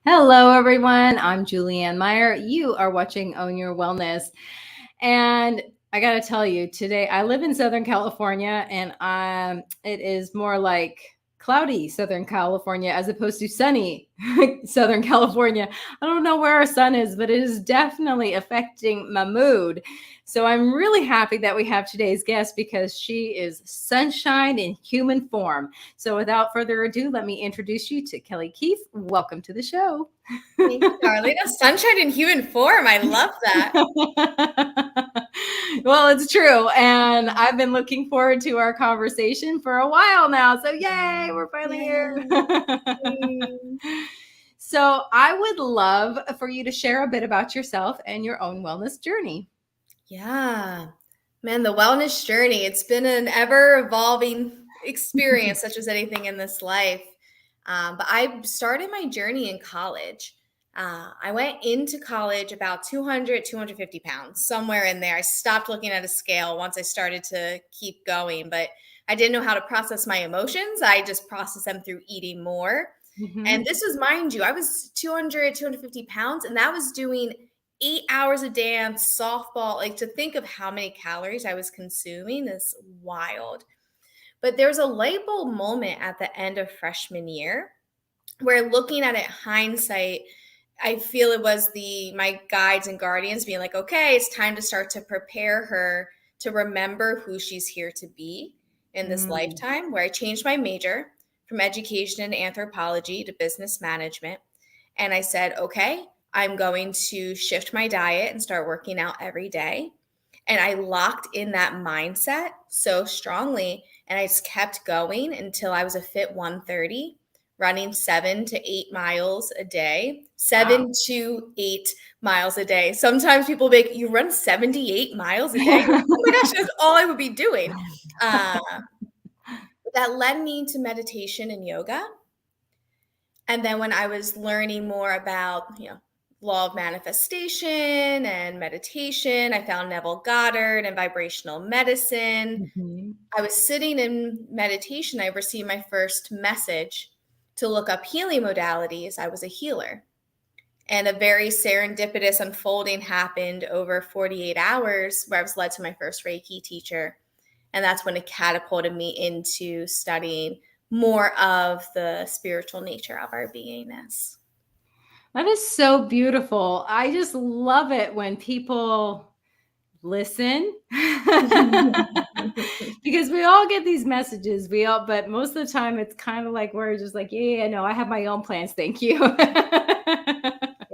Hello, everyone. I'm Julianne Meyer. You are watching Own Your Wellness. And I got to tell you, today I live in Southern California, and it is more like cloudy Southern California as opposed to sunny Southern California. I don't know where our sun is, but it is definitely affecting my mood. So I'm really happy that we have today's guest because she is sunshine in human form. So without further ado, let me introduce you to Kelly Keefe. Welcome to the show. Thank you, Carlita. Sunshine in human form. I love that. Well, it's true. And I've been looking forward to our conversation for a while now. So yay, we're finally here. So I would love for you to share a bit about yourself and your own wellness journey. Yeah, man, the wellness journey, it's been an ever-evolving experience, such as anything in this life. But I started my journey in college. I went into college about 200, 250 pounds, somewhere in there. I stopped looking at a scale once I started to keep going, but I didn't know how to process my emotions. I just processed them through eating more. And this was, mind you, I was 200, 250 pounds, and that was doing 8 hours of dance, softball. Like, to think of how many calories I was consuming is wild. But there's a light bulb moment at the end of freshman year where, looking at it hindsight, I feel it was my guides and guardians being like, okay, it's time to start to prepare her to remember who she's here to be in this lifetime, where I changed my major from education and anthropology to business management. And I said, okay, I'm going to shift my diet and start working out every day. And I locked in that mindset so strongly. And I just kept going until I was a fit 130, running 7 to 8 miles a day, 7 to 8 miles a day. Sometimes people be like, you run 78 miles a day? Oh my gosh, that's all I would be doing. That led me to meditation and yoga. And then when I was learning more about, law of manifestation and meditation, I found Neville Goddard and vibrational medicine. I was sitting in meditation. I received my first message to look up healing modalities. I was a healer. And a very serendipitous unfolding happened over 48 hours where I was led to my first Reiki teacher. And that's when it catapulted me into studying more of the spiritual nature of our beingness. That is so beautiful. I just love it when people listen because we all get these messages. But most of the time it's kind of like we're just like, yeah, no, I have my own plans. Thank you.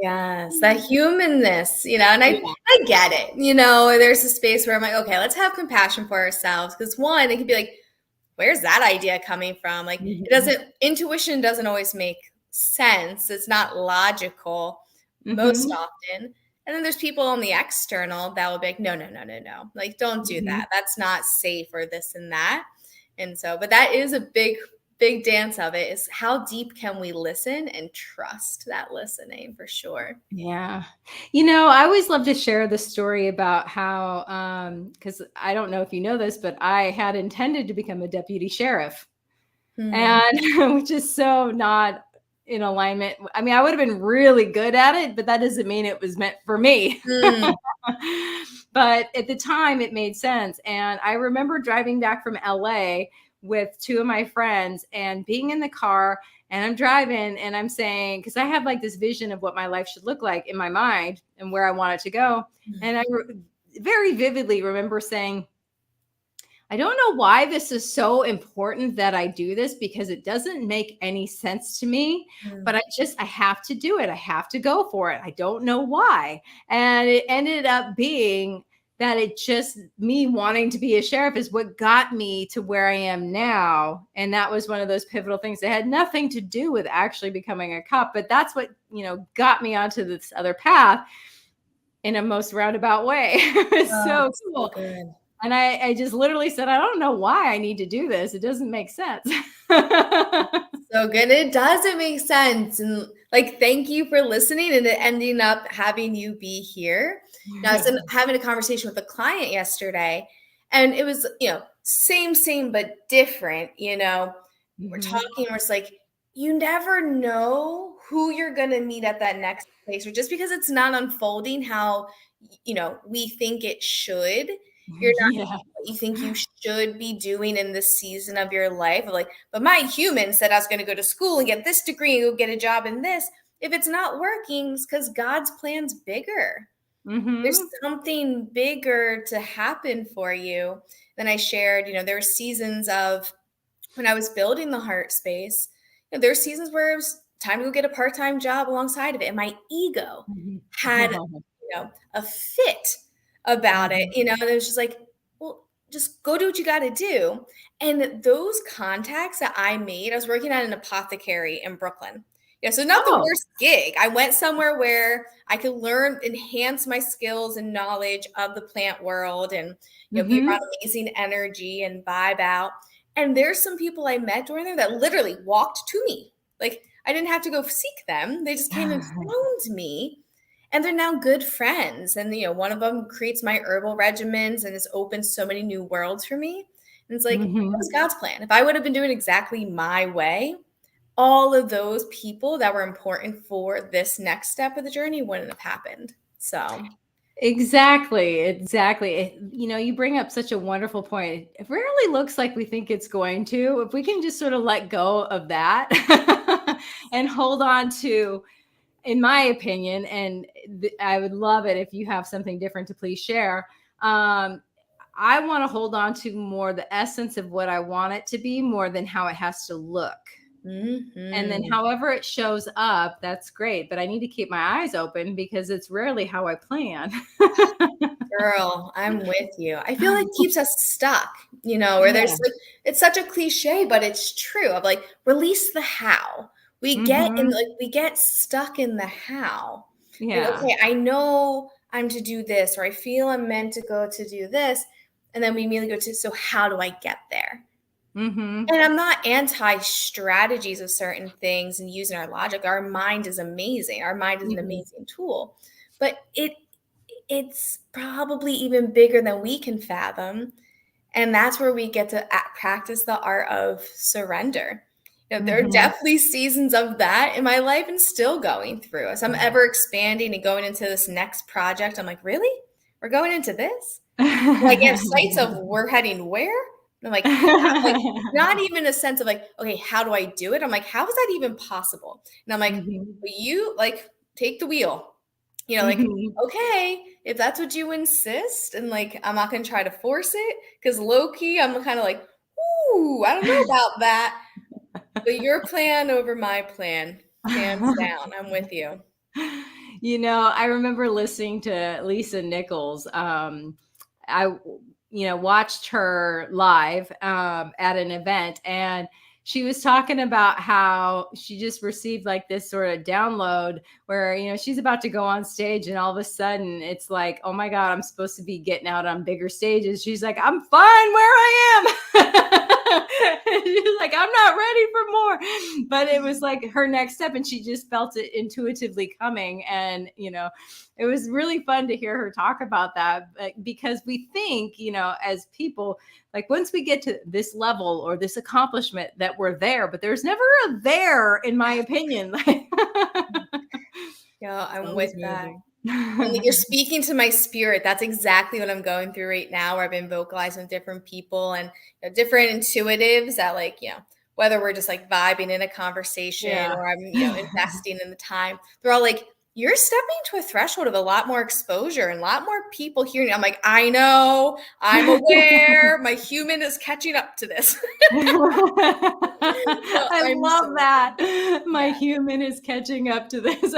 Yes, that humanness, and I get it. There's a space where I'm like, okay, let's have compassion for ourselves. Because one, it could be like, where's that idea coming from? Like, intuition doesn't always make sense. It's not logical most often. And then there's people on the external that will be like, no. Like, don't do that. That's not safe, or this and that. And so, but that is a big dance of it, is how deep can we listen and trust that listening, for sure. Yeah. I always love to share the story about how, because I don't know if you know this, but I had intended to become a deputy sheriff, and which is so not in alignment. I mean, I would have been really good at it, but that doesn't mean it was meant for me. But at the time it made sense. And I remember driving back from LA with two of my friends and being in the car, and I'm driving and I'm saying, because I have like this vision of what my life should look like in my mind and where I want it to go. And I very vividly remember saying, I don't know why this is so important that I do this, because it doesn't make any sense to me, but I have to do it. I have to go for it. I don't know why. And it ended up being that it just, me wanting to be a sheriff is what got me to where I am now. And that was one of those pivotal things that had nothing to do with actually becoming a cop, but that's what, got me onto this other path in a most roundabout way. So cool. Good. And I just literally said, I don't know why I need to do this. It doesn't make sense. So good. It doesn't make sense. And like, thank you for listening and it ending up having you be here. Now, I was having a conversation with a client yesterday, and it was, same, but different. We're talking, we're like, you never know who you're going to meet at that next place, or just because it's not unfolding how, we think it should, you're not Yeah. what you think you should be doing in this season of your life. Like, but my human said I was going to go to school and get this degree and go get a job in this. If it's not working, it's because God's plan's bigger. There's something bigger to happen for you. Then I shared, there were seasons of when I was building the heart space, there were seasons where it was time to go get a part-time job alongside of it. And my ego had, a fit about it, and it was just like, well, just go do what you got to do. And those contacts that I made, I was working at an apothecary in Brooklyn. Yeah, so not the worst gig. I went somewhere where I could learn, enhance my skills and knowledge of the plant world, and be around amazing energy and vibe out. And there's some people I met during there that literally walked to me. Like, I didn't have to go seek them. They just came and found me. And they're now good friends. And, one of them creates my herbal regimens and has opened so many new worlds for me. And it's like, that was God's plan. If I would have been doing exactly my way, all of those people that were important for this next step of the journey wouldn't have happened. So Exactly. You bring up such a wonderful point. It rarely looks like we think it's going to. If we can just sort of let go of that and hold on to, in my opinion, and I would love it if you have something different to please share. I want to hold on to more the essence of what I want it to be more than how it has to look. And then however it shows up, that's great. But I need to keep my eyes open because it's rarely how I plan. Girl, I'm with you. I feel like it keeps us stuck, where there's like, it's such a cliche, but it's true, of like, release the how. We get stuck in the how. Yeah. Like, okay, I know I'm to do this, or I feel I'm meant to go to do this. And then we immediately go to, so how do I get there? And I'm not anti-strategies of certain things and using our logic. Our mind is amazing. Our mind is an amazing tool, but it's probably even bigger than we can fathom. And that's where we get to practice the art of surrender. There are definitely seasons of that in my life and still going through. As I'm ever expanding and going into this next project, I'm like, really? We're going into this? And I get sights of we're heading where? And I'm like, not even a sense of like, okay, how do I do it? I'm like, how is that even possible? And I'm like, will you like take the wheel? Okay, if that's what you insist, and like, I'm not going to try to force it, because low key, I'm kind of like, ooh, I don't know about that. But your plan over my plan, hands down. I'm with you. I remember listening to Lisa Nichols. I watched her live at an event, and she was talking about how she just received like this sort of download where, she's about to go on stage, and all of a sudden it's like, oh my God, I'm supposed to be getting out on bigger stages. She's like, I'm fine where I am. She's like, I'm not ready for more. But it was like her next step, and she just felt it intuitively coming. And, it was really fun to hear her talk about that, because we think, as people, like once we get to this level or this accomplishment that we're there, but there's never a there, in my opinion. Yeah, I'm with that. And you're speaking to my spirit. That's exactly what I'm going through right now, where I've been vocalizing with different people and different intuitives that, like, whether we're just like vibing in a conversation or I'm, investing in the time, they're all like, you're stepping to a threshold of a lot more exposure and a lot more people hearing you. I'm like, I know, I'm aware. My human is catching up to this. I love that. My human is catching up to this.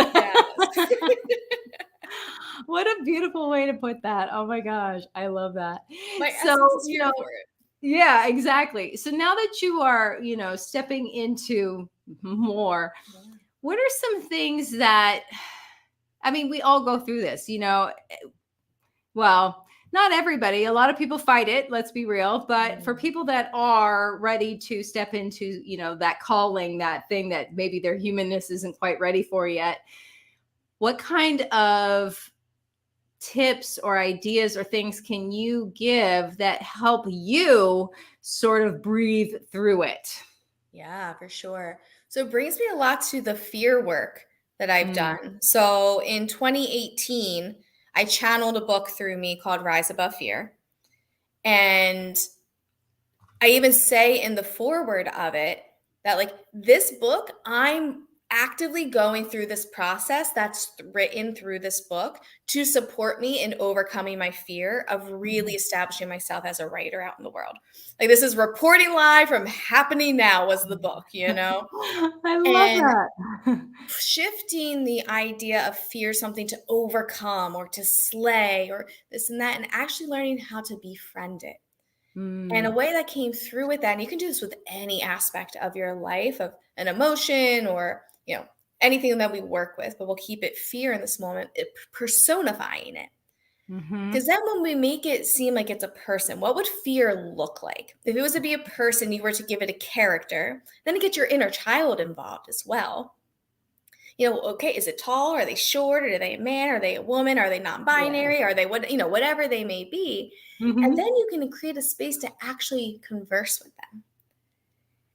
What a beautiful way to put that. Oh my gosh. I love that. My essence is here for it. Yeah, exactly. So now that you are, stepping into more, what are some things that, we all go through this, well, not everybody. A lot of people fight it, let's be real. But for people that are ready to step into, that calling, that thing that maybe their humanness isn't quite ready for yet, what kind of tips or ideas or things can you give that help you sort of breathe through it? Yeah, for sure. So it brings me a lot to the fear work that I've Mm. done. So in 2018, I channeled a book through me called Rise Above Fear. And I even say in the foreword of it that, like, this book, I'm actively going through this process that's written through this book to support me in overcoming my fear of really establishing myself as a writer out in the world. Like, this is reporting live from happening now was the book, you know? I love And that. shifting the idea of fear something to overcome or to slay or this and that, and actually learning how to befriend it. And a Mm. way that came through with that, and you can do this with any aspect of your life, of an emotion or, anything that we work with, but we'll keep it fear in this moment, personifying it. Because Mhm. then when we make it seem like it's a person, what would fear look like? If it was to be a person, you were to give it a character, then to get your inner child involved as well. Okay, is it tall? Are they short? Are they a man? Are they a woman? Are they Yeah. non-binary? Are they whatever they may be? And then Mhm. you can create a space to actually converse with them.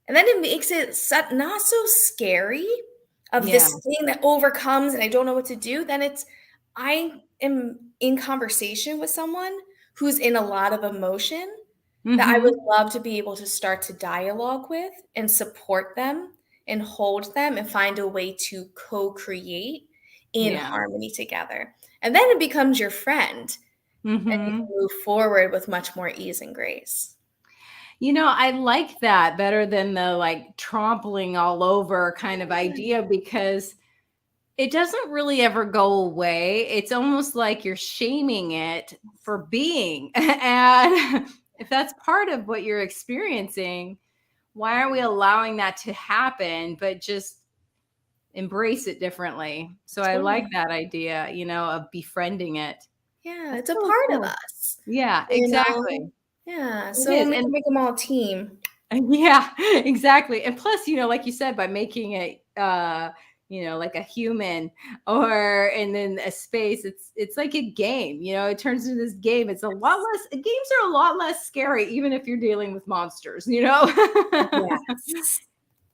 And then it makes it not so scary of Yeah. this thing that overcomes and I don't know what to do. Then I am in conversation with someone who's in a lot of emotion that I would Mhm. love to be able to start to dialogue with and support them and hold them and find a way to co-create in Yeah. harmony together. And then it becomes your friend and you can Mhm. move forward with much more ease and grace. I like that better than the like trampling all over kind of idea because it doesn't really ever go away. It's almost like you're shaming it for being. And if that's part of what you're experiencing, why are we allowing that to happen, but just embrace it differently? So I like Totally. that idea, of befriending it. Yeah, That's it's a so part of cool. us, Yeah, you know? exactly. Yeah, It so is. we can And make them all a team. yeah, exactly. And plus, like you said, by making it like a human or and then a space, it's like a game, it turns into this game. It's a lot less games are a lot less scary, even if you're dealing with monsters. Yes,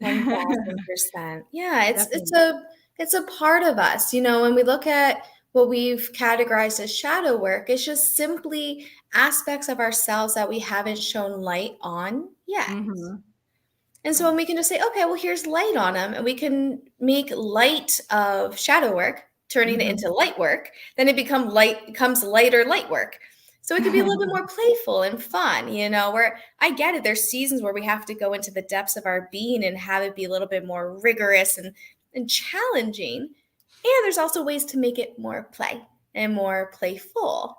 1000%. Yeah, it's Definitely. a part of us, when we look at what we've categorized as shadow work, it's just simply aspects of ourselves that we haven't shown light on yet. Hmm. And so when we can just say, okay, well, here's light on them, and we can make light of shadow work, turning it Hmm. into light work, then becomes lighter light work. So it could be a little bit more playful and fun, where I get it. There's seasons where we have to go into the depths of our being and have it be a little bit more rigorous and challenging. And there's also ways to make it more play and more playful.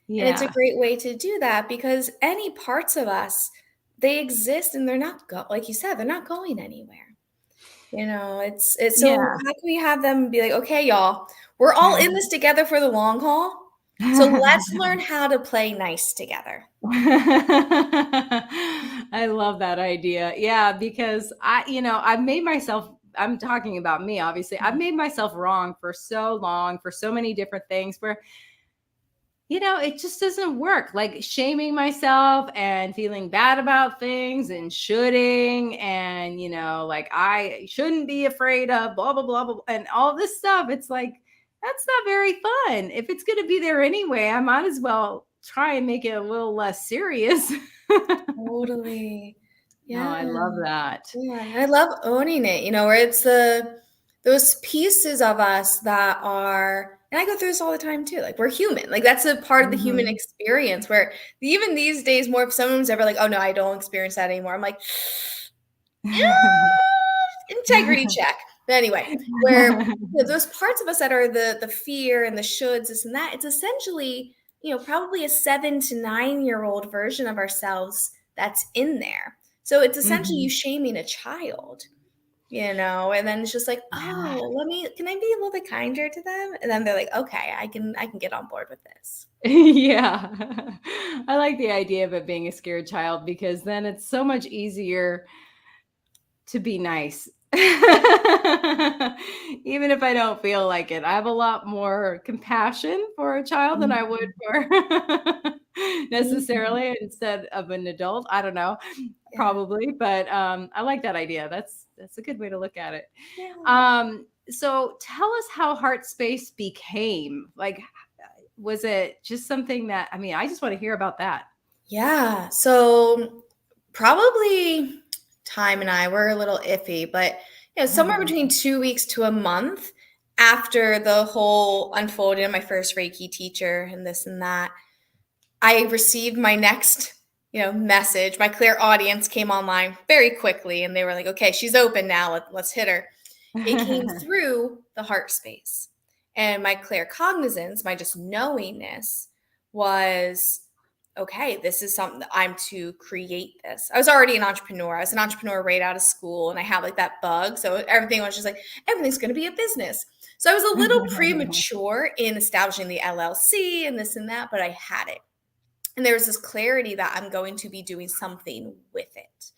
And it's a Yeah. great way to do that because any parts of us, they exist and they're not like you said, they're not going anywhere. It's so Yeah. how can we have them be like, okay, y'all, we're all in this together for the long haul. So let's learn how to play nice together. I love that idea. Yeah, because I'm talking about me, obviously. I've made myself wrong for so long, for so many different things where, it just doesn't work. Like shaming myself and feeling bad about things and shoulding and, like I shouldn't be afraid of blah, blah, blah, blah, and all this stuff. It's like, that's not very fun. If it's going to be there anyway, I might as well try and make it a little less serious. Totally. No, Yeah. I love that. Yeah, and I love owning it, where it's those pieces of us that are, and I go through this all the time too. Like we're human. Like that's a part of the human Mhm. experience where even these days, more if someone's ever like, oh no, I don't experience that anymore. I'm like, yeah, integrity check. But anyway, where those parts of us that are the fear and the shoulds, this and that, it's essentially, probably a 7 to 9 year old version of ourselves that's in there. So it's essentially you Mhm. shaming a child, and then it's just like, Yeah. oh, can I be a little bit kinder to them? And then they're like, okay, I can get on board with this. Yeah. I like the idea of it being a scared child because then it's so much easier to be nice. Even if I don't feel like it. I have a lot more compassion for a child than I would Mhm. for Mhm. necessarily instead of an adult. I don't know, Yeah. probably, but I like that idea. That's That's a good way to look at it. Yeah. So tell us how Heartspace became. Like, was it just something that, I mean, I just want to hear about that. Yeah. So probably time and I were a little iffy, but somewhere between 2 weeks to a month after the whole unfolding of my first Reiki teacher and this and that, I received my next, message. My clear audience came online very quickly and they were like, okay, she's open now. Let's hit her. It came through the heart space. And my claircognizance, my just knowingness was, okay, this is something that I'm to create this. I was already an entrepreneur. I was an entrepreneur right out of school and I had like that bug. So everything was just like, everything's going to be a business. So I was a little premature in establishing the LLC and this and that, but I had it. And there was this clarity that I'm going to be doing something with it.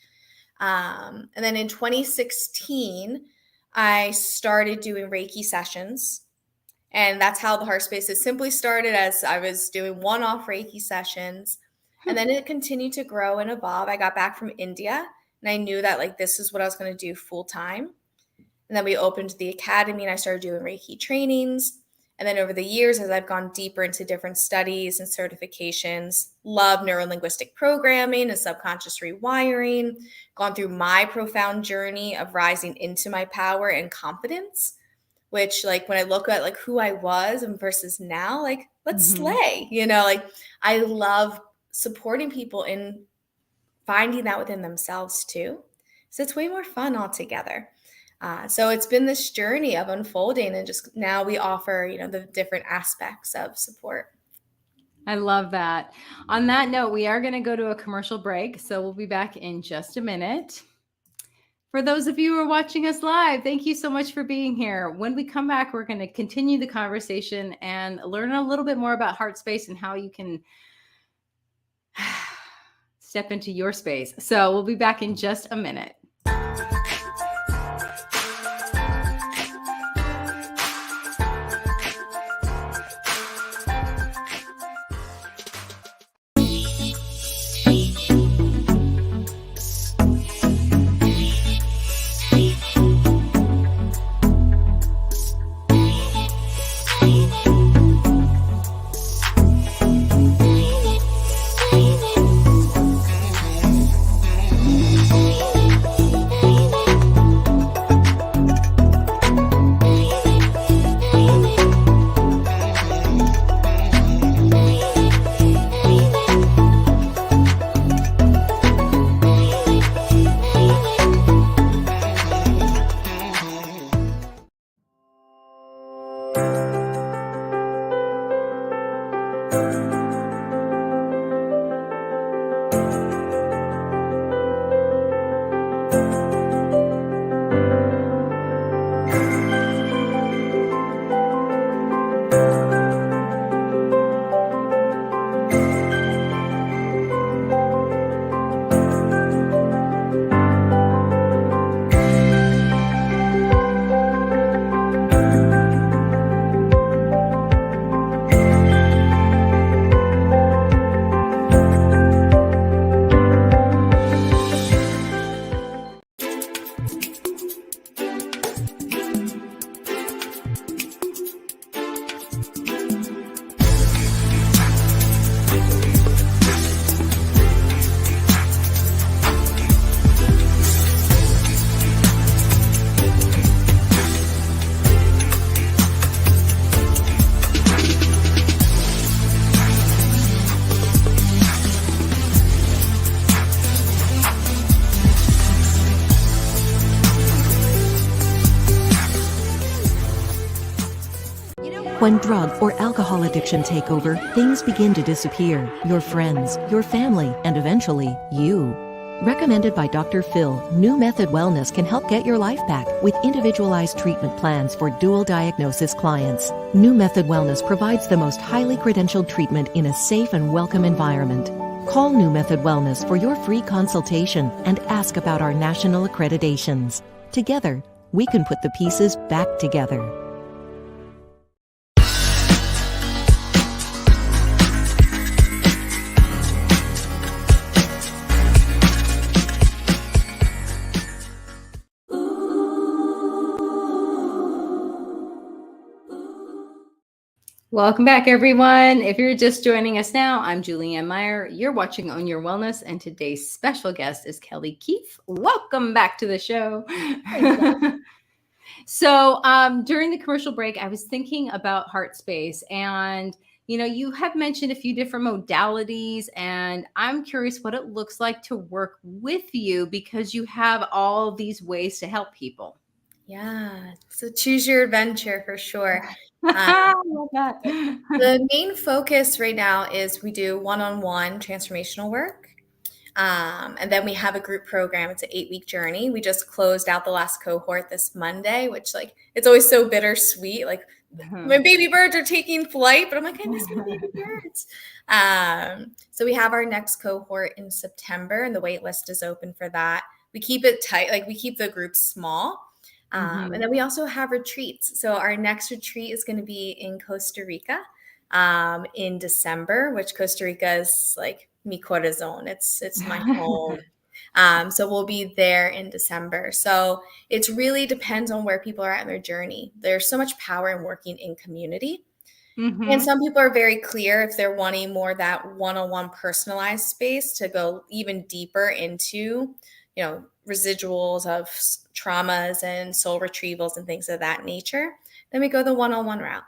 And then in 2016, I started doing Reiki sessions. And that's how the Heartspace has simply started, as I was doing one-off Reiki sessions. And then it continued to grow and evolve. I got back from India and I knew that like this is what I was going to do full time. And then we opened the academy and I started doing Reiki trainings. And then over the years, as I've gone deeper into different studies and certifications, love neuro-linguistic programming and subconscious rewiring, gone through my profound journey of rising into my power and confidence, which like when I look at like who I was and versus now, like let's slay, like I love supporting people in finding that within themselves too. So it's way more fun altogether. So it's been this journey of unfolding and just now we offer, the different aspects of support. I love that. On that note, we are going to go to a commercial break. So we'll be back in just a minute. For those of you who are watching us live, thank you so much for being here. When we come back, we're going to continue the conversation and learn a little bit more about Heartspace and how you can step into your space. So we'll be back in just a minute. When drug or alcohol addiction take over, things begin to disappear. Your friends, your family, and eventually, you. Recommended by Dr. Phil, New Method Wellness can help get your life back with individualized treatment plans for dual diagnosis clients. New Method Wellness provides the most highly credentialed treatment in a safe and welcome environment. Call New Method Wellness for your free consultation and ask about our national accreditations. Together, we can put the pieces back together. Welcome back, everyone. If you're just joining us now, I'm Julianne Meyer. You're watching Own Your Wellness, and today's special guest is Kelly Keefe. Welcome back to the show. So during the commercial break, I was thinking about Heartspace, and you have mentioned a few different modalities, and I'm curious what it looks like to work with you because you have all these ways to help people. Yeah, so choose your adventure for sure. I love that. The main focus right now is we do one-on-one transformational work. And then we have a group program. It's an 8-week journey. We just closed out the last cohort this Monday, which it's always so bittersweet. Like my baby birds are taking flight, but I'm like, I miss my baby birds. So we have our next cohort in September, and the wait list is open for that. We keep it tight. Like we keep the group small. And then we also have retreats. So our next retreat is going to be in Costa Rica in December, which Costa Rica is like mi corazón. It's my home. So we'll be there in December. So it really depends on where people are at in their journey. There's so much power in working in community. And some people are very clear if they're wanting more that one-on-one personalized space to go even deeper into, residuals of traumas and soul retrievals and things of that nature. Then we go the one-on-one route.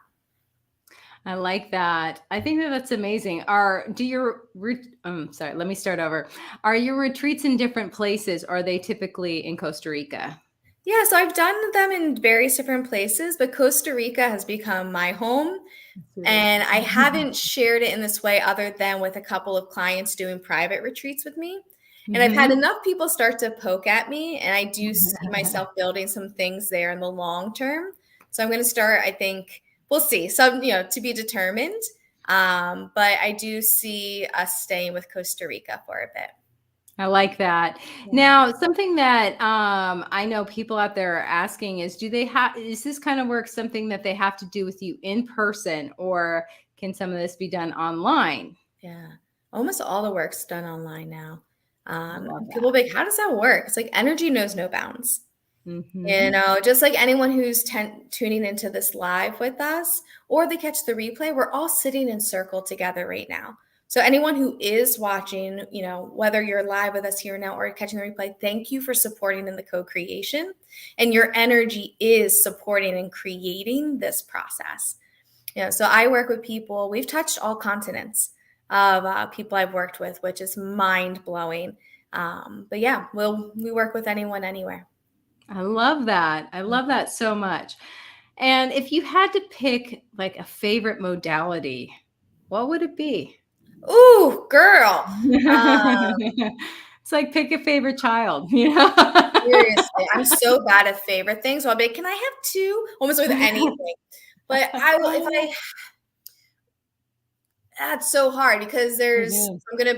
I like that. I think that's amazing. Let me start over. Are your retreats in different places? Or are they typically in Costa Rica? Yeah, so I've done them in various different places, but Costa Rica has become my home. And I haven't shared it in this way other than with a couple of clients doing private retreats with me. And I've had enough people start to poke at me, and I do see myself building some things there in the long term. So I'm going to start, I think, we'll see. Some, to be determined. But I do see us staying with Costa Rica for a bit. I like that. Yeah. Now, something that I know people out there are asking is is this kind of work something that they have to do with you in person, or can some of this be done online? Yeah. Almost all the work's done online now. People be like, how does that work? It's like energy knows no bounds. Just like anyone who's tuning into this live with us, or they catch the replay, we're all sitting in circle together right now. So anyone who is watching, whether you're live with us here now or catching the replay, thank you for supporting in the co-creation. And your energy is supporting and creating this process. So I work with people. We've touched all continents of people I've worked with, which is mind-blowing. But yeah, we work with anyone, anywhere. I love that. I love that so much. And if you had to pick like a favorite modality, what would it be? Ooh, girl. It's like pick a favorite child, Seriously, I'm so bad at favorite things. So I'll be like, can I have two? Almost with anything. But I will, that's so hard because I'm gonna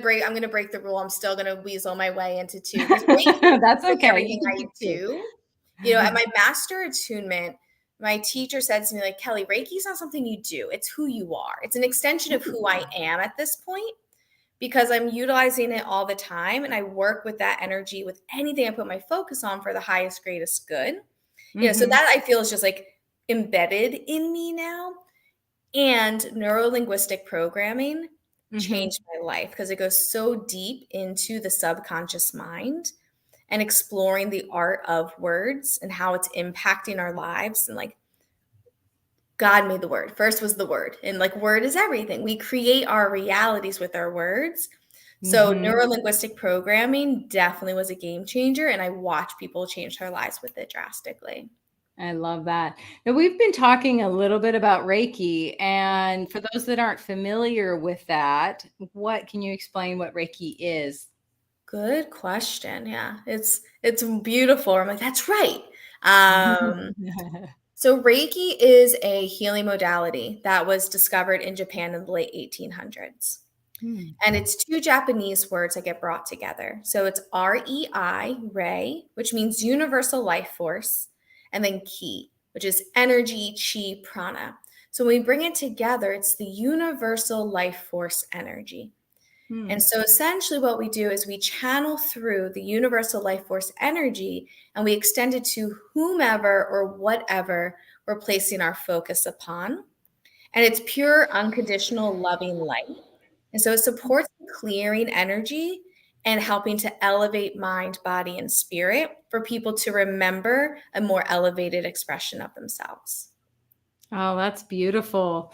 break the rule. I'm still gonna weasel my way into two. That's okay. Everything I do. At my master attunement, my teacher said to me, like, Kelly, Reiki is not something you do. It's who you are. It's an extension of who I am at this point, because I'm utilizing it all the time. And I work with that energy with anything I put my focus on for the highest, greatest good. So that I feel is just like embedded in me now. And neuro-linguistic programming changed my life because it goes so deep into the subconscious mind and exploring the art of words and how it's impacting our lives. And like, God made the word. First was the word. And like, word is everything. We create our realities with our words. So neuro-linguistic programming definitely was a game changer. And I watch people change their lives with it drastically. I love that. Now, we've been talking a little bit about Reiki. And for those that aren't familiar with that, can you explain what Reiki is? Good question. Yeah, it's beautiful. I'm like, that's right. So Reiki is a healing modality that was discovered in Japan in the late 1800s. And it's two Japanese words that get brought together. So it's REI, Rei, which means universal life force, and then Ki, which is energy, chi, prana. So when we bring it together, it's the universal life force energy. And so essentially what we do is we channel through the universal life force energy and we extend it to whomever or whatever we're placing our focus upon. And it's pure, unconditional, loving light. And so it supports clearing energy and helping to elevate mind, body, and spirit for people to remember a more elevated expression of themselves. Oh, that's beautiful.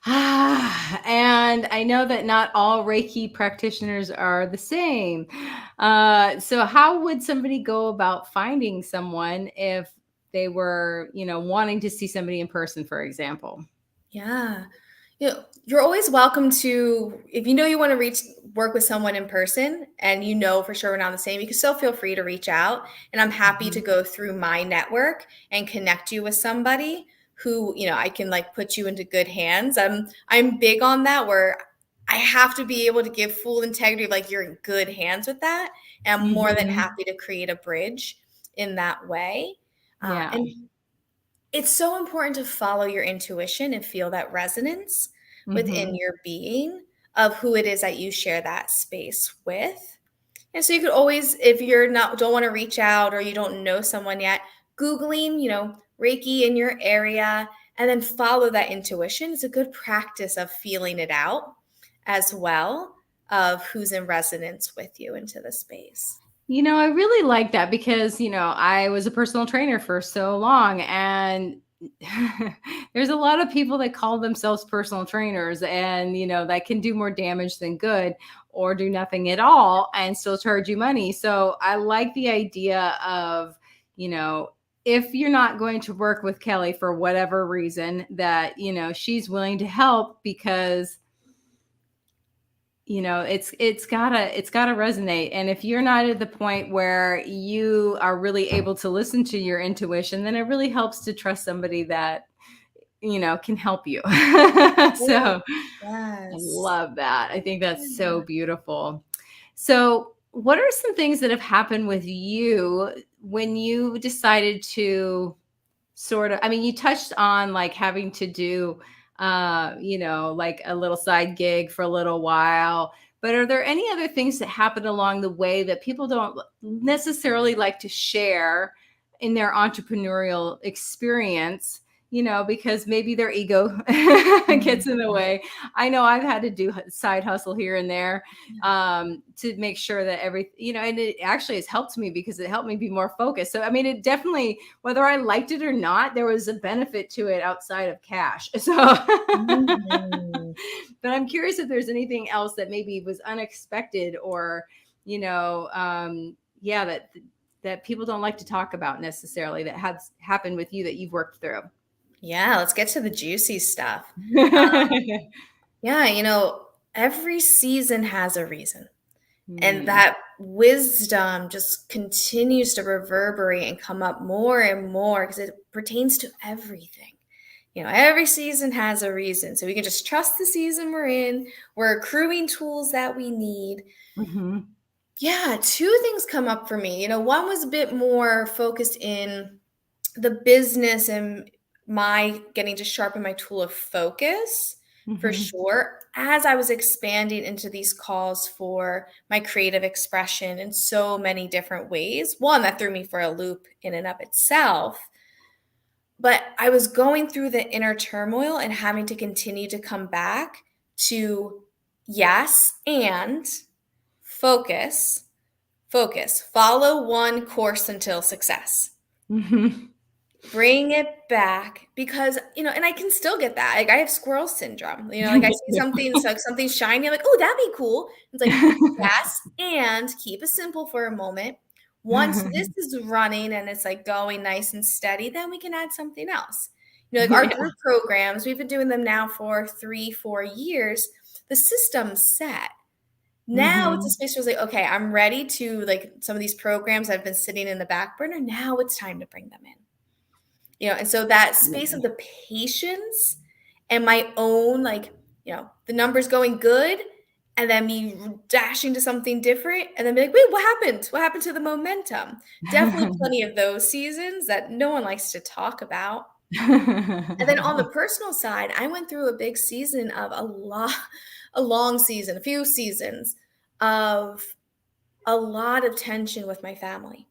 And I know that not all Reiki practitioners are the same. So how would somebody go about finding someone if they were, wanting to see somebody in person, for example? Yeah. You're always welcome to, if you know you want to work with someone in person and you know for sure we're not the same, you can still feel free to reach out. And I'm happy to go through my network and connect you with somebody who, I can like put you into good hands. I'm big on that, where I have to be able to give full integrity of like you're in good hands with that. And I'm more than happy to create a bridge in that way. Yeah. And it's so important to follow your intuition and feel that resonance within your being of who it is that you share that space with. And so you could always, if you're don't want to reach out or you don't know someone yet, Googling, Reiki in your area, and then follow that intuition. It's a good practice of feeling it out as well, of who's in resonance with you into the space. I really like that because, I was a personal trainer for so long, and there's a lot of people that call themselves personal trainers, and, that can do more damage than good, or do nothing at all and still charge you money. So I like the idea of, if you're not going to work with Kelly for whatever reason, that, she's willing to help, because it's gotta resonate. And if you're not at the point where you are really able to listen to your intuition, then it really helps to trust somebody that can help you. So I Yes. love that. I think that's so beautiful. So what are some things that have happened with you when you decided to you touched on like having to do like a little side gig for a little while, but are there any other things that happen along the way that people don't necessarily like to share in their entrepreneurial experience, because maybe their ego gets in the way? I know I've had to do side hustle here and there, to make sure that and it actually has helped me because it helped me be more focused. So, it definitely, whether I liked it or not, there was a benefit to it outside of cash. So, but I'm curious if there's anything else that maybe was unexpected, or, that people don't like to talk about necessarily, that has happened with you that you've worked through. Yeah, let's get to the juicy stuff. Yeah, every season has a reason. And that wisdom just continues to reverberate and come up more and more because it pertains to everything. Every season has a reason. So we can just trust the season we're in. We're accruing tools that we need. Yeah, two things come up for me. One was a bit more focused in the business and my getting to sharpen my tool of focus. For sure, as I was expanding into these calls for my creative expression in so many different ways. One, that threw me for a loop in and of itself. But I was going through the inner turmoil and having to continue to come back to yes and focus, follow one course until success. Bring it back, because and I can still get that. Like I have squirrel syndrome. Like I see something, so something shiny, I'm like, oh, that'd be cool. It's like, yes, and keep it simple for a moment. Once this is running and it's like going nice and steady, then we can add something else. Like our group programs, we've been doing them now for 3-4 years. The system's set. Now it's a space where it's like, okay, I'm ready to, like, some of these programs that have been sitting in the back burner. Now it's time to bring them in. And so that space of the patience and my own, like, the numbers going good, and then me dashing to something different, and then be like, wait, what happened? What happened to the momentum? Definitely plenty of those seasons that no one likes to talk about. And then on the personal side, I went through a big season of a long season, a few seasons of a lot of tension with my family.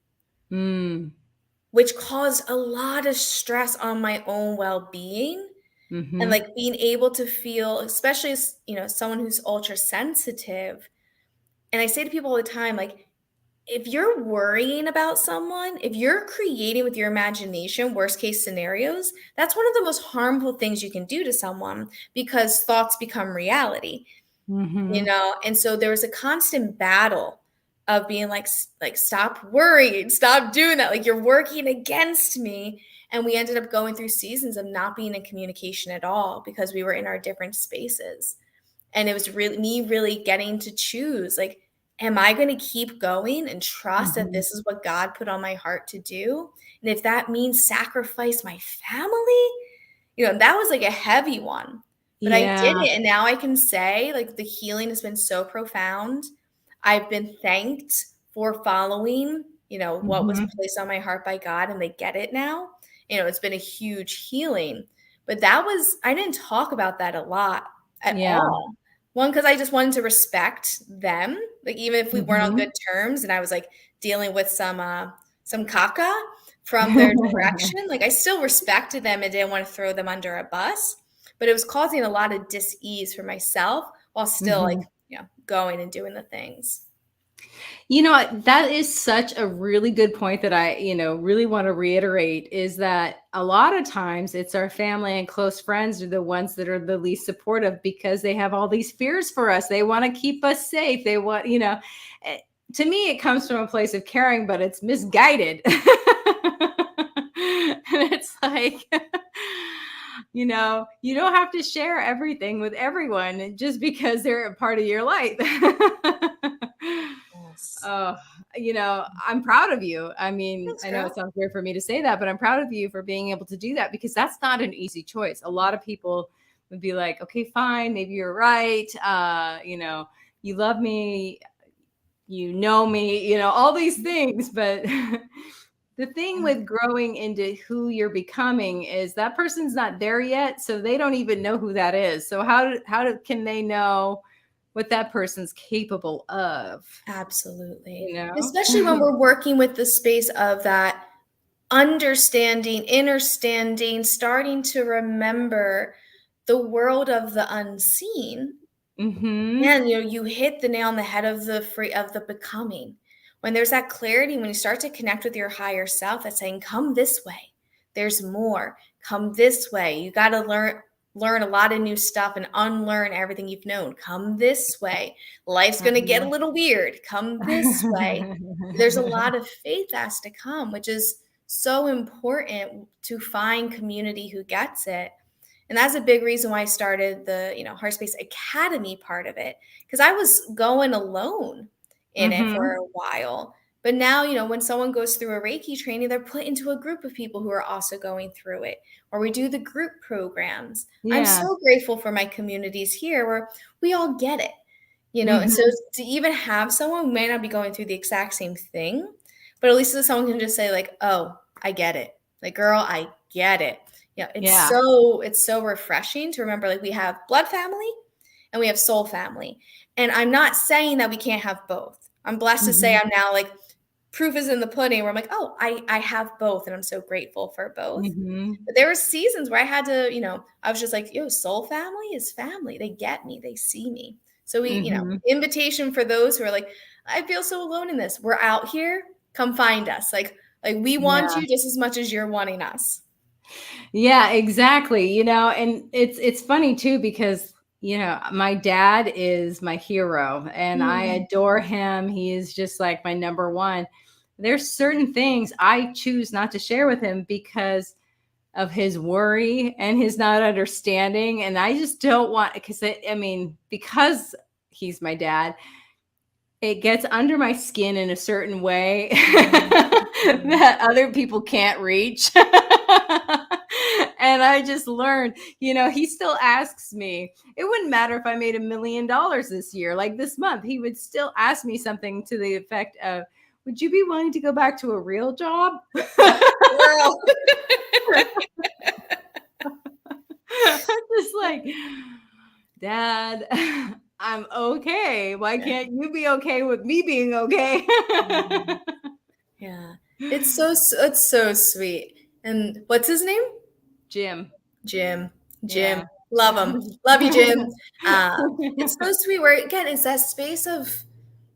Which caused a lot of stress on my own well-being. And like being able to feel, especially as, you know, someone who's ultra sensitive. And I say to people all the time, like, if you're worrying about someone, if you're creating with your imagination worst case scenarios, that's one of the most harmful things you can do to someone, because thoughts become reality, you know? And so there was a constant battle of being like, stop worrying, stop doing that. Like, you're working against me. And we ended up going through seasons of not being in communication at all because we were in our different spaces. And it was really me really getting to choose, like, am I going to keep going and trust that this is what God put on my heart to do? And if that means sacrifice my family, you know, that was like a heavy one, but I did it. And now I can say, like, the healing has been so profound. I've been thanked for following, you know, what was placed on my heart by God, and they get it now. You know, it's been a huge healing, but I didn't talk about that a lot at all. One, because I just wanted to respect them. Like, even if we weren't on good terms and I was like dealing with some caca from their direction, like, I still respected them and didn't want to throw them under a bus. But it was causing a lot of dis-ease for myself while still like, you know, going and doing the things. You know, that is such a really good point that I, you know, really want to reiterate, is that a lot of times it's our family and close friends are the ones that are the least supportive because they have all these fears for us. They want to keep us safe. They want, you know, to me, it comes from a place of caring, but it's misguided. And it's like, you know, you don't have to share everything with everyone just because they're a part of your life. Oh, you know, I'm proud of you. I mean, Thanks, I know girl. it sounds weird for me to say that, but I'm proud of you for being able to do that, because that's not an easy choice. A lot of people would be like, okay, fine, maybe you're right. You know, you love me, you know me, you know, all these things. But the thing with growing into who you're becoming is that person's not there yet. So they don't even know who that is. So can they know what that person's capable of? Absolutely. You know? Especially when we're working with the space of that understanding, understanding, starting to remember the world of the unseen. And you know, you hit the nail on the head of the becoming. When there's that clarity, when you start to connect with your higher self, that's saying, come this way. There's more. Come this way. You got to learn a lot of new stuff and unlearn everything you've known. Come this way. Life's going to get a little weird. Come this way. There's a lot of faith has to come, which is so important to find community who gets it. And that's a big reason why I started the, you know, Heartspace Academy part of it, because I was going alone in it for a while. But now, you know, when someone goes through a Reiki training, they're put into a group of people who are also going through it, or we do the group programs. I'm so grateful for my communities here where we all get it, you know. And so to even have someone who may not be going through the exact same thing, but at least someone can just say like, oh, I get it. Like, girl, I get it. Yeah, it's so refreshing to remember, like, we have blood family and we have soul family. And I'm not saying that we can't have both. I'm blessed to say I'm now like, proof is in the pudding, where I'm like, oh, I have both. And I'm so grateful for both. But there were seasons where I had to, you know, I was just like, yo, soul family is family. They get me. They see me. So we, you know, invitation for those who are like, I feel so alone in this. We're out here. Come find us. Like we want you just as much as you're wanting us. Yeah, exactly. You know, and it's funny too, because, you know, my dad is my hero and I adore him. He is just like my number one. There's certain things I choose not to share with him because of his worry and his not understanding. And I just don't want, because because he's my dad, it gets under my skin in a certain way that other people can't reach. And I just learned, you know, he still asks me, it wouldn't matter if I made $1 million this year, like this month, he would still ask me something to the effect of, would you be willing to go back to a real job? Girl. Just like, Dad, I'm okay. Why can't you be okay with me being okay? Yeah. It's so sweet. And what's his name? Jim. Jim. Jim. Yeah. Love him. Love you, Jim. It's so sweet where, again, it's that space of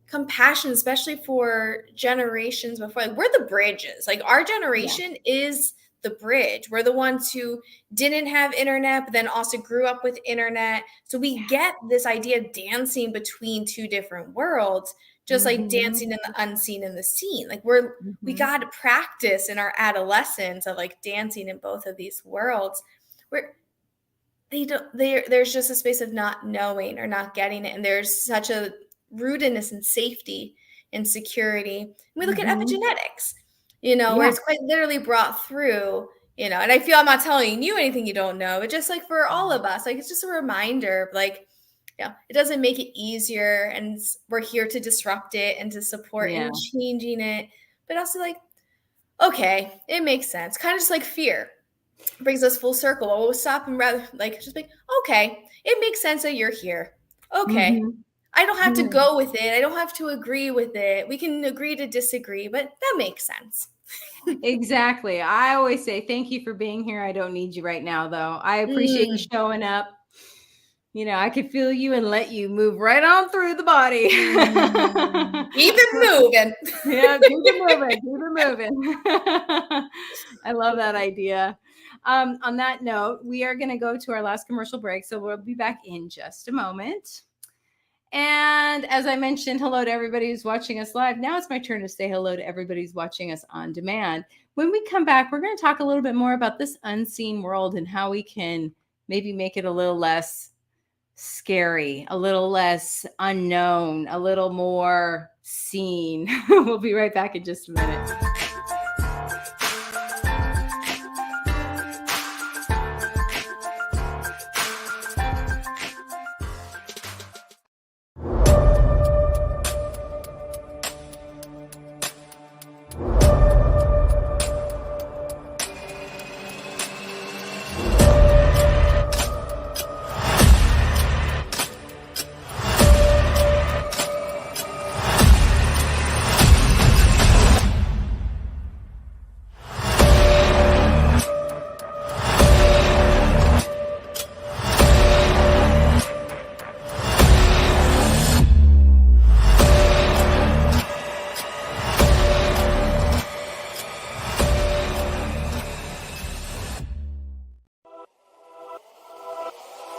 compassion, especially for generations before. Like, we're the bridges. Like, our generation is the bridge. We're the ones who didn't have internet, but then also grew up with internet. So we get this idea of dancing between two different worlds, just like dancing in the unseen and the seen. Like, we got to practice in our adolescence of like dancing in both of these worlds. Where there's just a space of not knowing or not getting it, and there's such a rootedness and safety and security. And we look at epigenetics, where it's quite literally brought through, and I feel I'm not telling you anything you don't know, but just like for all of us, like, it's just a reminder, like, it doesn't make it easier, and we're here to disrupt it and to support in changing it, but also like, okay, it makes sense. Kind of just like fear brings us full circle. We'll stop and rather like just like, okay, it makes sense that you're here. Okay. I don't have to go with it. I don't have to agree with it. We can agree to disagree, but that makes sense. Exactly. I always say, thank you for being here. I don't need you right now, though. I appreciate you showing up. I could feel you and let you move right on through the body. Keep it moving. Yeah, keep it moving. I love that idea. On that note, we are going to go to our last commercial break. So we'll be back in just a moment. And as I mentioned, hello to everybody who's watching us live. Now it's my turn to say hello to everybody who's watching us on demand. When we come back, we're going to talk a little bit more about this unseen world and how we can maybe make it a little less scary, a little less unknown, a little more seen. We'll be right back in just a minute.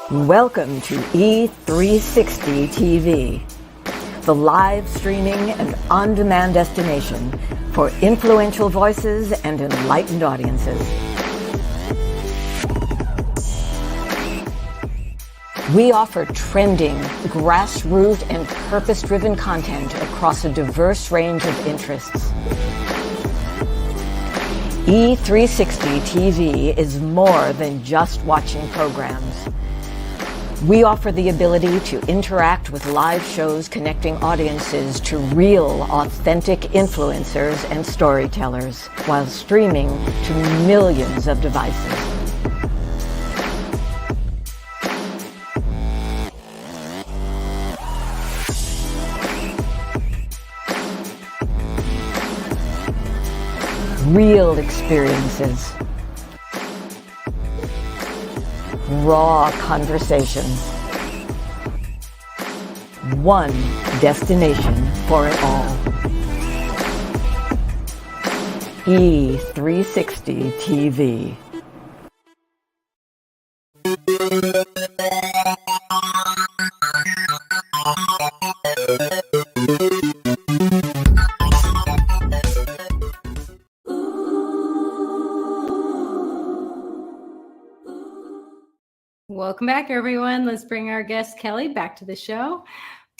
Welcome to E360 TV, the live streaming and on-demand destination for influential voices and enlightened audiences. We offer trending, grassroots, and purpose-driven content across a diverse range of interests. E360 TV is more than just watching programs. We offer the ability to interact with live shows connecting audiences to real, authentic influencers and storytellers while streaming to millions of devices. Real experiences. Raw conversations. One destination for it all. E360 TV. Welcome back, everyone. Let's bring our guest, Kelly, back to the show.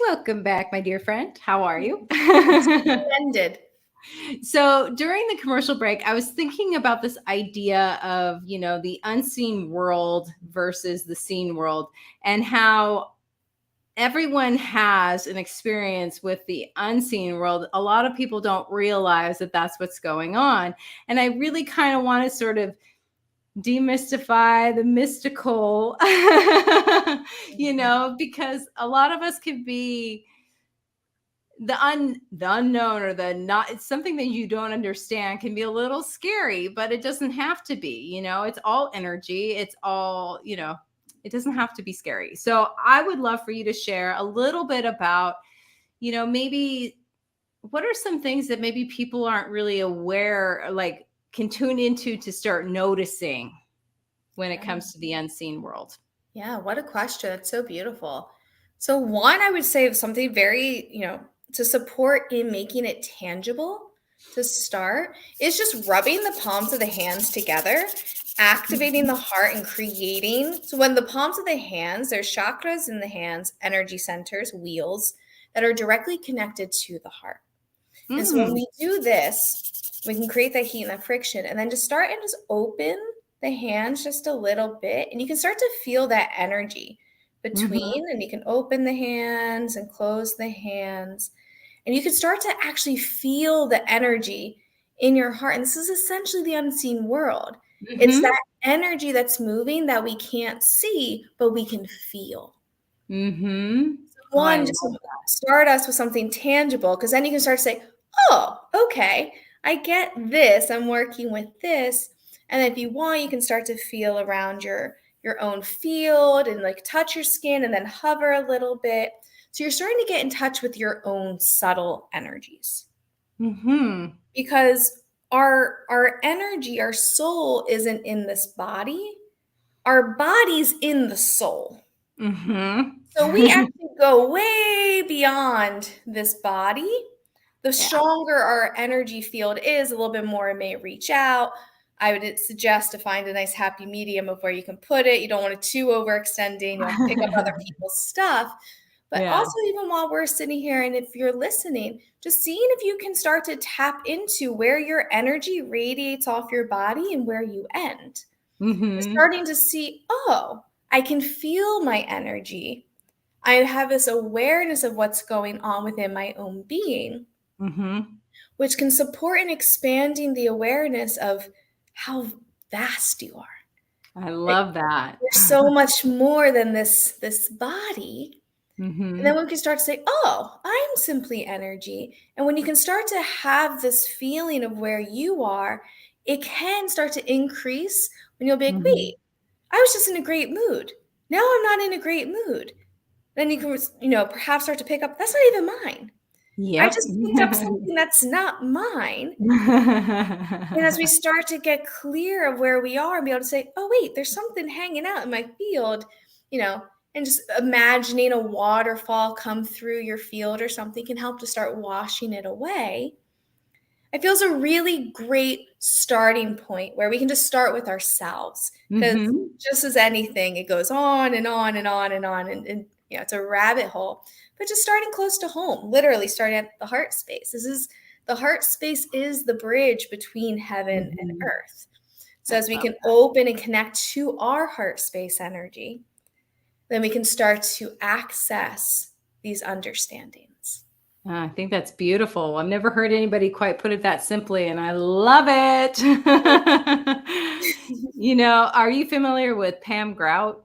Welcome back, my dear friend. How are you? Ended. So during the commercial break, I was thinking about this idea of, the unseen world versus the seen world, and how everyone has an experience with the unseen world. A lot of people don't realize that that's what's going on. And I really kind of want to sort of demystify the mystical, because a lot of us could be the unknown or the not, it's something that you don't understand can be a little scary, but it doesn't have to be, it's all energy. It's all, it doesn't have to be scary. So I would love for you to share a little bit about, maybe what are some things that maybe people aren't really aware, like can tune into to start noticing when it comes to the unseen world? Yeah, what a question. It's so beautiful. So one, I would say something very, to support in making it tangible to start is just rubbing the palms of the hands together, activating the heart and creating. So when the palms of the hands, there's chakras in the hands, energy centers, wheels that are directly connected to the heart. And so when we do this, we can create that heat and that friction, and then just start and just open the hands just a little bit, and you can start to feel that energy between, and you can open the hands and close the hands, and you can start to actually feel the energy in your heart. And this is essentially the unseen world. It's that energy that's moving that we can't see, but we can feel. One, just start us with something tangible, because then you can start to say, oh, okay, I get this. I'm working with this. And if you want, you can start to feel around your own field and like touch your skin and then hover a little bit. So you're starting to get in touch with your own subtle energies. Because our energy, our soul isn't in this body. Our body's in the soul. So we actually go way beyond this body. The stronger our energy field is, a little bit more it may reach out. I would suggest to find a nice happy medium of where you can put it. You don't want it too overextending. You'll pick up other people's stuff. But also, even while we're sitting here, and if you're listening, just seeing if you can start to tap into where your energy radiates off your body and where you end. Starting to see, oh, I can feel my energy. I have this awareness of what's going on within my own being, which can support in expanding the awareness of how vast you are. I love that. There's so much more than this body. And then we can start to say, oh, I'm simply energy. And when you can start to have this feeling of where you are, it can start to increase when you'll be like, wait, I was just in a great mood. Now I'm not in a great mood. Then you can, perhaps start to pick up, that's not even mine. I just picked up something that's not mine. And as we start to get clear of where we are and be able to say, oh, wait, there's something hanging out in my field, and just imagining a waterfall come through your field or something can help to start washing it away. It feels a really great starting point where we can just start with ourselves, because just as anything, it goes on and on and on and on. And it's a rabbit hole, but just starting close to home, literally starting at the heart space. The heart space is the bridge between heaven and earth. So as we can open and connect to our heart space energy, then we can start to access these understandings. I think that's beautiful. I've never heard anybody quite put it that simply, and I love it. Are you familiar with Pam Grout?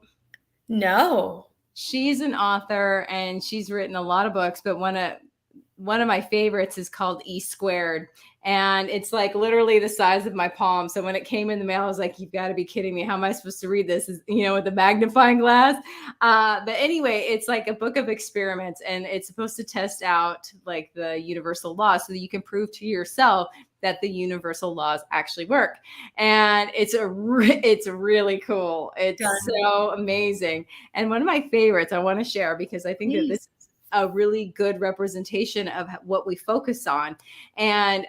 No. She's an author and she's written a lot of books, but one of my favorites is called E². And it's like literally the size of my palm. So when it came in the mail, I was like, you've got to be kidding me. How am I supposed to read this? With a magnifying glass. But anyway, it's like a book of experiments, and it's supposed to test out like the universal laws so that you can prove to yourself that the universal laws actually work. And it's really cool. It's so amazing. And one of my favorites I want to share, because I think that this is a really good representation of what we focus on. And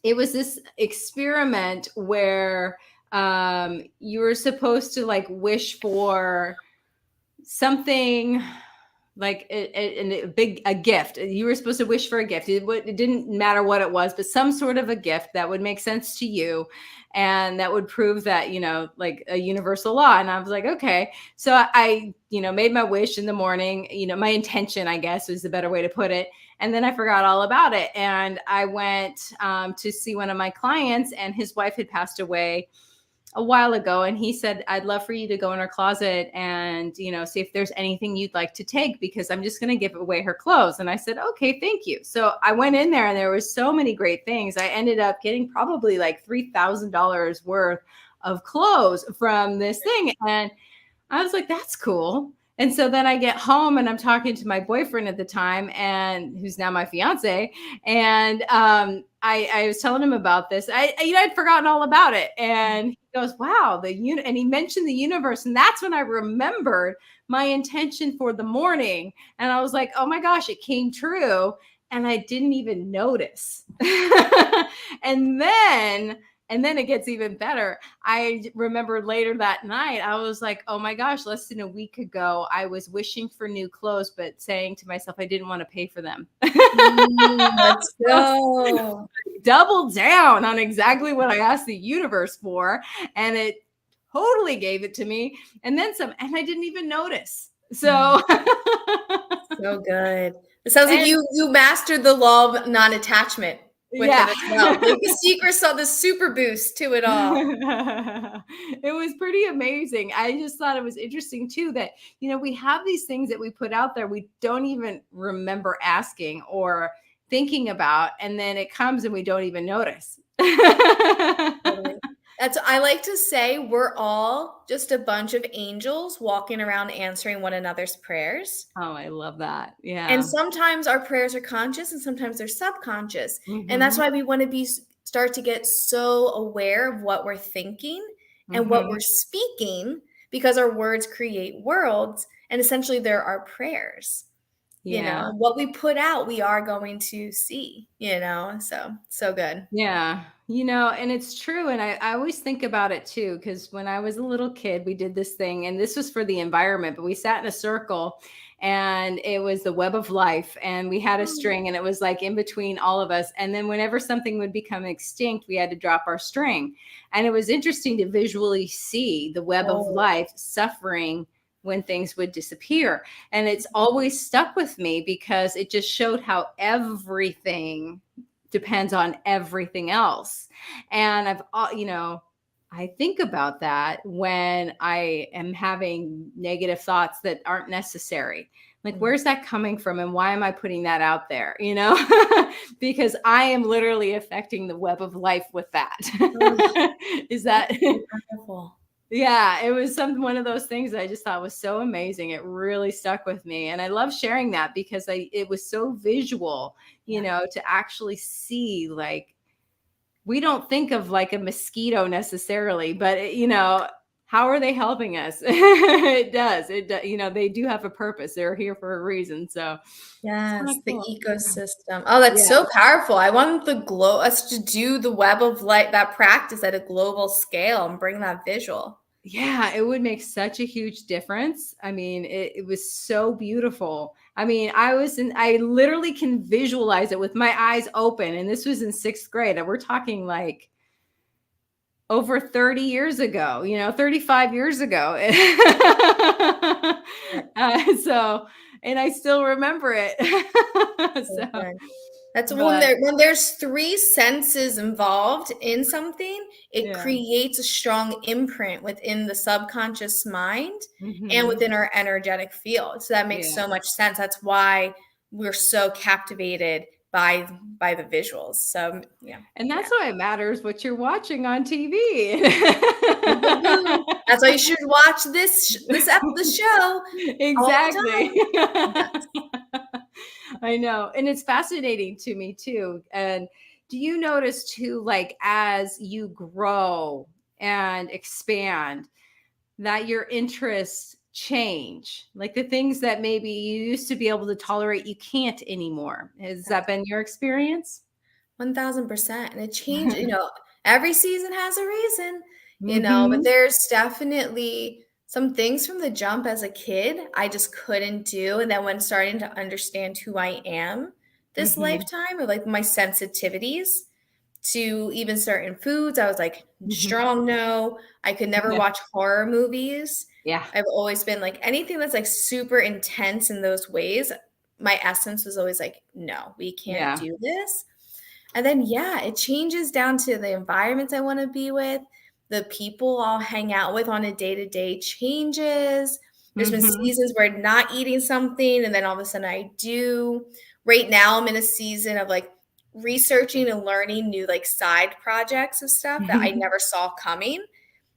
it was this experiment where you were supposed to like wish for something, like a gift. You were supposed to wish for a gift. It didn't matter what it was, but some sort of a gift that would make sense to you, and that would prove that, like a universal law. And I was like, okay. So I made my wish in the morning, my intention, I guess, is the better way to put it. And then I forgot all about it. And I went to see one of my clients, and his wife had passed away a while ago, and he said, I'd love for you to go in her closet and, see if there's anything you'd like to take, because I'm just going to give away her clothes. And I said, okay, thank you. So I went in there and there was so many great things. I ended up getting probably like $3,000 worth of clothes from this thing. And I was like, that's cool. And so then I get home and I'm talking to my boyfriend at the time, and who's now my fiance. And I was telling him about this. I'd forgotten all about it. And he goes, wow, and he mentioned the universe. And that's when I remembered my intention for the morning. And I was like, oh my gosh, it came true. And I didn't even notice. And then it gets even better. I remember later that night, I was like, oh my gosh, less than a week ago, I was wishing for new clothes, but saying to myself, I didn't want to pay for them. Let's go. Double down on exactly what I asked the universe for. And it totally gave it to me. And then some, and I didn't even notice. So, so good. It sounds like you mastered the law of non-attachment. With it as well. Like the secret saw the super boost to it all. It was pretty amazing. I just thought it was interesting too that, we have these things that we put out there we don't even remember asking or thinking about, and then it comes and we don't even notice. Totally. I like to say we're all just a bunch of angels walking around answering one another's prayers. Oh, I love that. Yeah. And sometimes our prayers are conscious and sometimes they're subconscious. Mm-hmm. And that's why we want to start to get so aware of what we're thinking and what we're speaking, because our words create worlds, and essentially they're our prayers. Yeah. What we put out, we are going to see, so good. Yeah. And it's true. And I always think about it too, because when I was a little kid, we did this thing, and this was for the environment, but we sat in a circle, and it was the web of life, and we had a string, and it was like in between all of us. And then whenever something would become extinct, we had to drop our string. And it was interesting to visually see the web of life suffering when things would disappear. And it's always stuck with me because it just showed how everything depends on everything else. And I think about that when I am having negative thoughts that aren't necessary. Like, where's that coming from? And why am I putting that out there? Because I am literally affecting the web of life with that. Is that wonderful? Yeah, it was one of those things that I just thought was so amazing. It really stuck with me. And I love sharing that because it was so visual, to actually see, like, we don't think of like a mosquito necessarily, but how are they helping us? It does. They do have a purpose. They're here for a reason. So yes, the ecosystem. Oh, that's so powerful. I want us to do the web of light, that practice at a global scale, and bring that visual. Yeah, it would make such a huge difference. I mean, it was so beautiful. I mean, I literally can visualize it with my eyes open. And this was in 6th grade. And we're talking like over 30 years ago, 35 years ago. And I still remember it. That's when there's 3 senses involved in something, it creates a strong imprint within the subconscious mind and within our energetic field. So that makes so much sense. That's why we're so captivated by the visuals. So and that's why it matters what you're watching on TV. That's why you should watch this show. Exactly. I know. And it's fascinating to me too. And do you notice too, like, as you grow and expand, that your interests change? Like the things that maybe you used to be able to tolerate, you can't anymore. Has that been your experience? 1000%. And it changed, every season has a reason, but there's definitely some things from the jump as a kid I just couldn't do. And then when starting to understand who I am this lifetime, or like my sensitivities to even certain foods, I was like, strong no. I could never watch horror movies. Yeah. I've always been like, anything that's like super intense in those ways, my essence was always like, no, we can't do this. And then, it changes down to the environments I want to be with, the people I'll hang out with on a day-to-day changes. There's been Mhm. seasons where I'm not eating something and then all of a sudden I do. Right now I'm in a season of like researching and learning new like side projects of stuff that I never saw coming.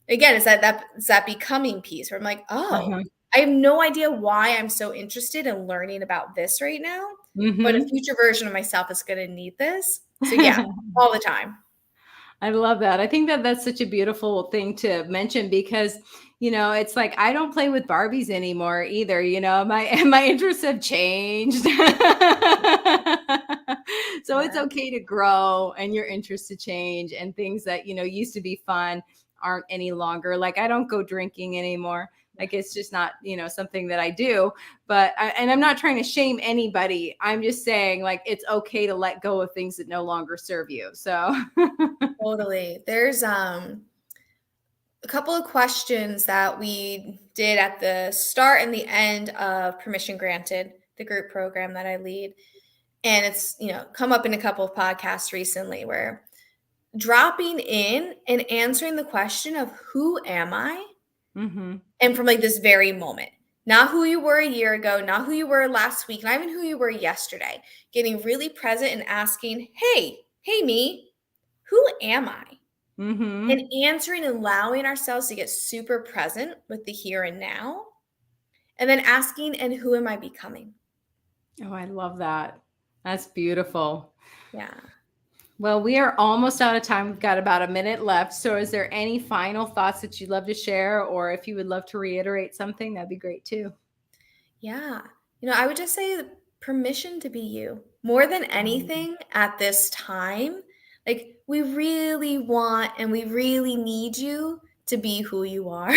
Again, it's that becoming piece where I'm like, oh, Uh-huh. I have no idea why I'm so interested in learning about this right now, but a Mhm. future version of myself is going to need this. So yeah, all the time. I love that. I think that that's such a beautiful thing to mention because, it's like I don't play with Barbies anymore either. My interests have changed. So it's Yeah. okay to grow and your interests to change, and things that, used to be fun aren't any longer. Like I don't go drinking anymore. Like it's just not, something that I do. And I'm not trying to shame anybody. I'm just saying like it's okay to let go of things that no longer serve you. So Totally. There's a couple of questions that we did at the start and the end of Permission Granted, the group program that I lead. And it's, come up in a couple of podcasts recently where dropping in and answering the question of who am I? hmm And from like this very moment, not who you were a year ago, not who you were last week, not even who you were yesterday, getting really present and asking, hey, me, who am I? And hmm answering and allowing ourselves to get super present with the here and now. And then asking, and who am I becoming? Oh, I love that. That's beautiful. Yeah. Well, we are almost out of time. We've got about a minute left. So, is there any final thoughts that you'd love to share, or if you would love to reiterate something, that'd be great too. Yeah. I would just say permission to be you more than anything at this time. Like, we really want and we really need you to be who you are.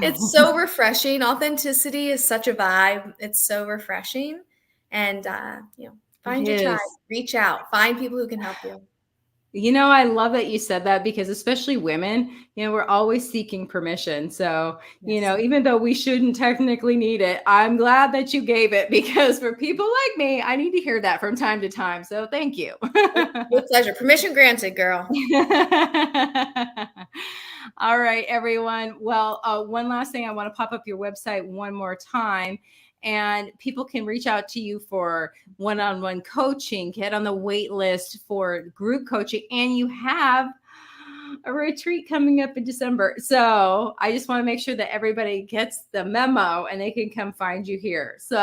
It's so refreshing. Authenticity is such a vibe. It's so refreshing. And, It find your tribe, is. reach out, find people who can help you. I love that you said that because especially women, we're always seeking permission. So, Yes. even though we shouldn't technically need it, I'm glad that you gave it because for people like me, I need to hear that from time to time. So, thank you. With pleasure. Permission granted, girl. All right, everyone. Well, one last thing, I want to pop up your website one more time, and people can reach out to you for one-on-one coaching, get on the wait list for group coaching, and you have a retreat coming up in December. So I just want to make sure that everybody gets the memo and they can come find you here. So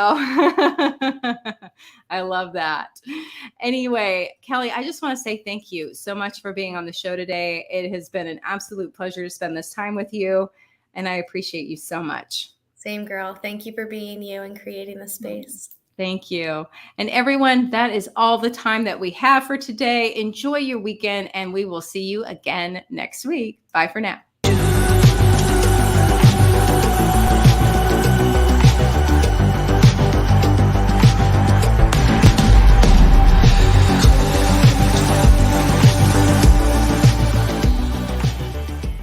I love that. Anyway, Kelly, I just want to say thank you so much for being on the show today. It has been an absolute pleasure to spend this time with you, and I appreciate you so much. Same girl. Thank you for being you and creating the space. Thank you. And everyone, that is all the time that we have for today. Enjoy your weekend, and we will see you again next week. Bye for now.